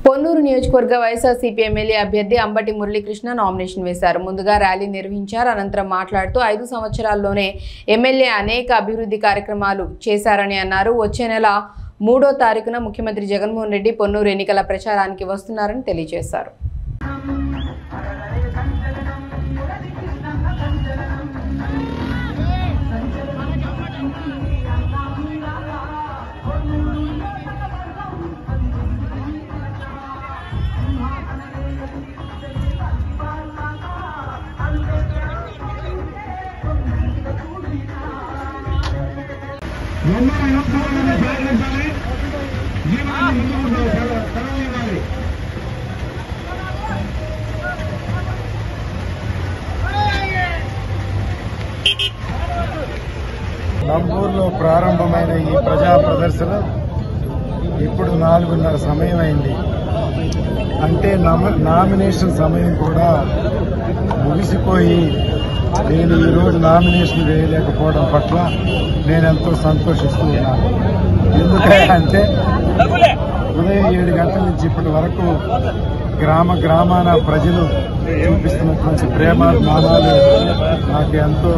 పొన్నూరు నియోజకవర్గ వైఎస్ఆర్సీపీ ఎమ్మెల్యే అభ్యర్థి అంబటి మురళీకృష్ణ నామినేషన్ వేశారు. ముందుగా ర్యాలీ నిర్వహించారు. అనంతరం మాట్లాడుతూ 5 సంవత్సరాల్లోనే ఎమ్మెల్యే అనేక అభివృద్ధి కార్యక్రమాలు చేశారని అన్నారు. వచ్చే నెల 3వ తారీఖున ముఖ్యమంత్రి జగన్మోహన్ రెడ్డి పొన్నూరు ఎన్నికల ప్రచారానికి వస్తున్నారని తెలియజేశారు. నంబూరులో ప్రారంభమైన ఈ ప్రజా ప్రదర్శన ఇప్పుడు 4:30 సమయం అయింది. అంటే నామినేషన్ సమయం కూడా ముగిసిపోయి నేను ఈరోజు నామినేషన్ వేయలేకపోవడం పట్ల నేనెంతో సంతోషిస్తూ ఉన్నాను. ఎందుకంటే ఉదయం 7 గంటల నుంచి ఇప్పటి వరకు గ్రామాన ప్రజలు చూపిస్తున్నటువంటి ప్రేమాభిమానాలు నాకు ఎంతో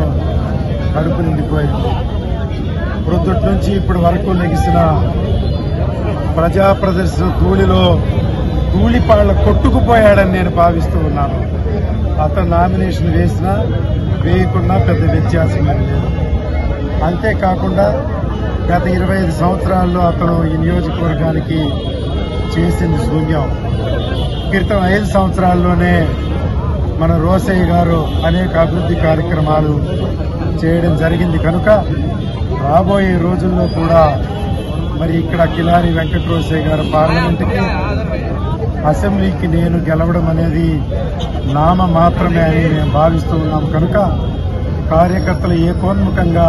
కడుపు నిండిపోయింది. ప్రొద్దుటి నుంచి ఇప్పటి వరకు లెగిసిన ప్రజా ప్రదర్శన ధూళిపాళ్ల కొట్టుకుపోయాడని నేను భావిస్తూ ఉన్నాను. అతను నామినేషన్ వేసినా వేయకున్నా పెద్ద వ్యత్యాసం లేదు. అంతేకాకుండా గత 25 సంవత్సరాల్లో అతను ఈ నియోజకవర్గానికి చేసింది శూన్యం. క్రితం 5 సంవత్సరాల్లోనే మన రోసయ్య గారు అనేక అభివృద్ధి కార్యక్రమాలు చేయడం జరిగింది. కనుక రాబోయే రోజుల్లో కూడా మరి ఇక్కడ కిలారి వెంకట రోసయ్య గారు పార్లమెంటుకి అసెంబ్లీకి నేను గెలవడం అనేది నామ మాత్రమే అని మేము భావిస్తూ ఉన్నాం. కనుక కార్యకర్తలు ఏకోన్ముఖంగా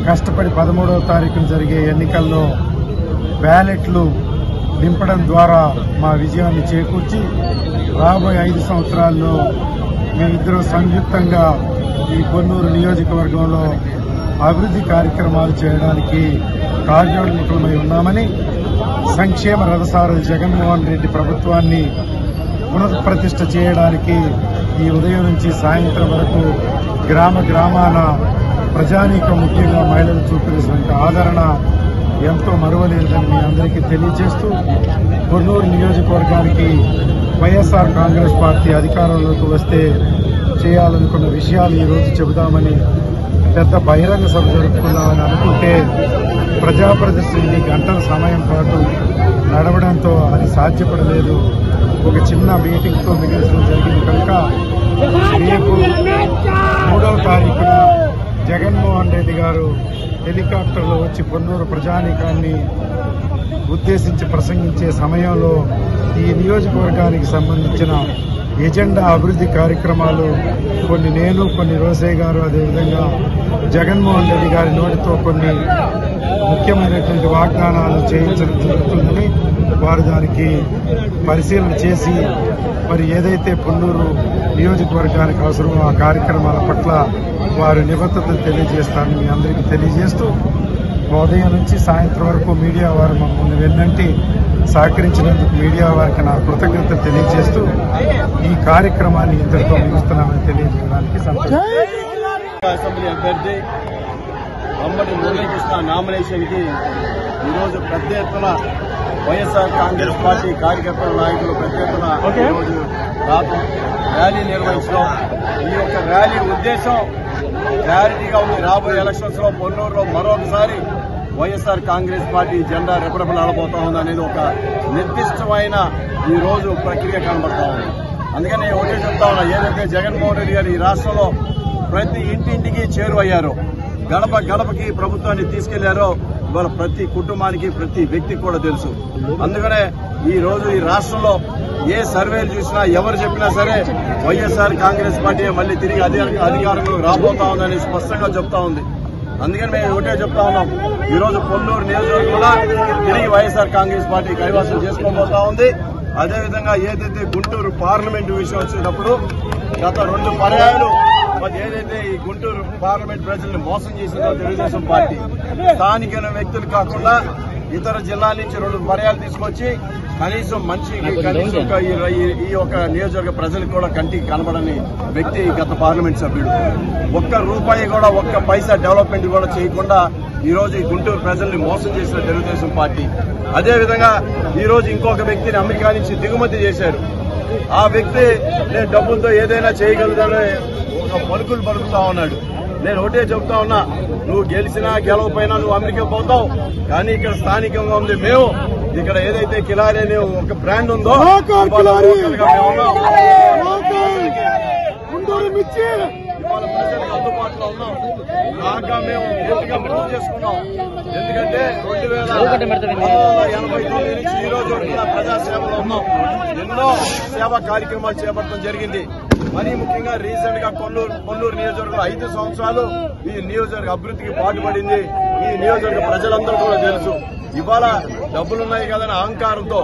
కష్టపడి 13వ తారీఖున జరిగే ఎన్నికల్లో బ్యాలెట్లు నింపడం ద్వారా మా విజయాన్ని చేకూర్చి రాబోయే 5 సంవత్సరాల్లో మేమిద్దరూ సంయుక్తంగా ఈ పొన్నూరు నియోజకవర్గంలో అభివృద్ధి కార్యక్రమాలు చేయడానికి కార్యోన్ముఖులమై ఉన్నామని, సంక్షేమ రథసారథి జగన్మోహన్ రెడ్డి ప్రభుత్వాన్ని పునఃప్రతిష్ఠ చేయడానికి ఈ ఉదయం నుంచి సాయంత్రం వరకు గ్రామాన ప్రజానీకం ముఖ్యంగా మహిళలు చూపినటువంటి ఆదరణ ఎంతో మరువలేదని మీ అందరికీ తెలియజేస్తూ, పొన్నూరు నియోజకవర్గానికి వైఎస్ఆర్ కాంగ్రెస్ పార్టీ అధికారంలోకి వస్తే చేయాలనుకున్న విషయాలు ఈరోజు చెబుదామని పెద్ద బహిరంగ సభ జరుపుకుందామని అనుకుంటే ప్రజా ప్రదర్శన గంటల సమయం పాటు నడవడంతో అది సాధ్యపడలేదు. ఒక చిన్న మీటింగ్తో మిగిలించడం జరిగింది. కనుక రేపు 3వ తారీఖున జగన్మోహన్ రెడ్డి గారు హెలికాప్టర్లో వచ్చి పొన్నూరు ప్రజానీకాన్ని ఉద్దేశించి ప్రసంగించే సమయంలో ఈ నియోజకవర్గానికి సంబంధించిన ఎజెండా అభివృద్ధి కార్యక్రమాలు కొన్ని రోసయ్య గారు అదేవిధంగా జగన్మోహన్ రెడ్డి గారి నోటితో కొన్ని ముఖ్యమైనటువంటి వాగ్దానాలు చేయించడం జరుగుతుందని వారు దానికి పరిశీలన చేసి మరి ఏదైతే పొన్నూరు నియోజకవర్గానికి అవసరమో ఆ కార్యక్రమాల పట్ల వారు నిబద్ధతలు తెలియజేస్తారని మీ అందరికీ తెలియజేస్తూ, ఉదయం నుంచి సాయంత్రం వరకు మీడియా వారు మమ్మల్ని వెన్నంటి సహకరించినందుకు మీడియా వారికి నా కృతజ్ఞతలు తెలియజేస్తూ ఈ కార్యక్రమాన్ని ఇంతటితో ముగిస్తున్నామని తెలియజేయడానికి సంతోషం. అసెంబ్లీ అభ్యర్థి అంబటి మురళీకృష్ణ నామినేషన్ కి ఈరోజు పెద్ద ఎత్తున వైఎస్ఆర్ కాంగ్రెస్ పార్టీ కార్యకర్తల నాయకులు పెద్ద ఎత్తున ఈరోజు ర్యాలీ నిర్వహించడం. ఈ యొక్క ర్యాలీ ఉద్దేశం క్లారిటీగా ఉంది. రాబోయే ఎలక్షన్స్ లో పొన్నూరులో మరొకసారి వైఎస్ఆర్ కాంగ్రెస్ పార్టీ జెండా రెపరెపలాడబోతా ఉంది అనేది ఒక నిర్దిష్టమైన ఈ రోజు ప్రక్రియ కనబడతా ఉంది. అందుకని ఒకటే చెప్తా ఉన్నా, ఏదైతే జగన్మోహన్ రెడ్డి గారు ఈ రాష్ట్రంలో ప్రతి ఇంటింటికి చేరువయ్యారో, గడపకి ప్రభుత్వాన్ని తీసుకెళ్లారో ఇవాళ ప్రతి కుటుంబానికి ప్రతి వ్యక్తికి కూడా తెలుసు. అందుకనే ఈ రోజు ఈ రాష్ట్రంలో ఏ సర్వేలు చూసినా ఎవరు చెప్పినా సరే వైఎస్ఆర్ కాంగ్రెస్ పార్టీ మళ్లీ తిరిగి అధికారంలోకి రాబోతా ఉందని స్పష్టంగా చెప్తా ఉంది. అందుకని మేము ఒకటే చెప్తా ఉన్నాం, ఈ రోజు పొన్నూరు నియోజకవర్గంలో తిరిగి వైఎస్ఆర్ కాంగ్రెస్ పార్టీ కైవసం చేసుకోబోతా ఉంది. అదేవిధంగా ఏదైతే గుంటూరు పార్లమెంటు విషయం వచ్చేటప్పుడు గత 2 పర్యాయాలు మరి ఏదైతే ఈ గుంటూరు పార్లమెంట్ ప్రజల్ని మోసం చేసిందో తెలుగుదేశం పార్టీ, స్థానిక వ్యక్తులు కాకుండా ఇతర జిల్లాల నుంచి 2 పర్యాలు తీసుకొచ్చి కనీసం ఈ యొక్క నియోజకవర్గ ప్రజలకు కూడా కంటికి కనబడని వ్యక్తి గత పార్లమెంట్ సభ్యుడు. ఒక్క రూపాయి కూడా ఒక్క పైసా డెవలప్మెంట్ కూడా చేయకుండా ఈ రోజు ఈ గుంటూరు ప్రజల్ని మోసం చేసిన తెలుగుదేశం పార్టీ. అదేవిధంగా ఈ రోజు ఇంకొక వ్యక్తిని అమెరికా నుంచి దిగుమతి చేశారు. ఆ వ్యక్తి నేను డబ్బులతో ఏదైనా చేయగలుగుతానని ఒక పలుకుతా ఉన్నాడు. నేను ఒకటే చెప్తా ఉన్నా, నువ్వు గెలిచినా గెలవపోయినా నువ్వు అమెరికా పోతావు, కానీ ఇక్కడ స్థానికంగా ఉంది మేము. ఇక్కడ ఏదైతే కిలారి అనే ఒక బ్రాండ్ ఉందో ఇవాళ ప్రజలకు అందుబాటులో ఉన్నాం. బాగా మేము పూర్తిగా ప్రూవ్ చేసుకున్నాం. ఎందుకంటే 2089 నుంచి ఈ రోజు ప్రజాసేవలో ఉన్నాం. ఎన్నో సేవా కార్యక్రమాలు చేపట్టడం జరిగింది. మరీ ముఖ్యంగా రీసెంట్ గా కొల్లూరు నియోజకవర్గం 5 సంవత్సరాలు ఈ నియోజకవర్గ అభివృద్ధికి పాటుపడింది. ఈ నియోజకవర్గ ప్రజలందరూ కూడా తెలుసు. ఇవాళ డబ్బులున్నాయి కదని అహంకారంతో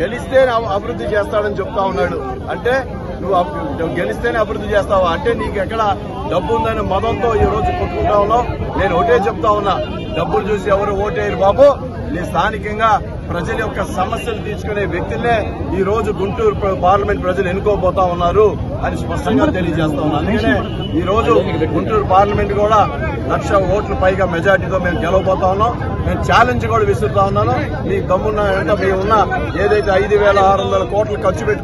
గెలిస్తేనే అభివృద్ధి చేస్తాడని చెప్తా ఉన్నాడు. అంటే నువ్వు గెలిస్తేనే అభివృద్ధి చేస్తావా? అంటే నీకు ఎక్కడ డబ్బు ఉందని మదంతో ఈ రోజు కొట్టుకుంటా ఉన్నావు. నేను ఒకటే చెప్తా ఉన్నా, డబ్బులు చూసి ఎవరు ఓటేయరు బాబు. నీ స్థానికంగా ప్రజల యొక్క సమస్యలు తీర్చుకునే వ్యక్తులనే ఈ రోజు గుంటూరు పార్లమెంట్ ప్రజలు ఎన్నుకోబోతా ఉన్నారు అని స్పష్టంగా తెలియజేస్తా ఉన్నా. అందుకనే ఈ రోజు గుంటూరు పార్లమెంట్ కూడా 1,00,000 ఓట్లు పైగా మెజార్టీతో మేము గెలవబోతా ఉన్నాం. నేను ఛాలెంజ్ కూడా విసురుతా ఉన్నాను. మీ దమ్మున్న మీ ఉన్న ఏదైతే 5,600 కోట్లు ఖర్చు పెట్టుకుని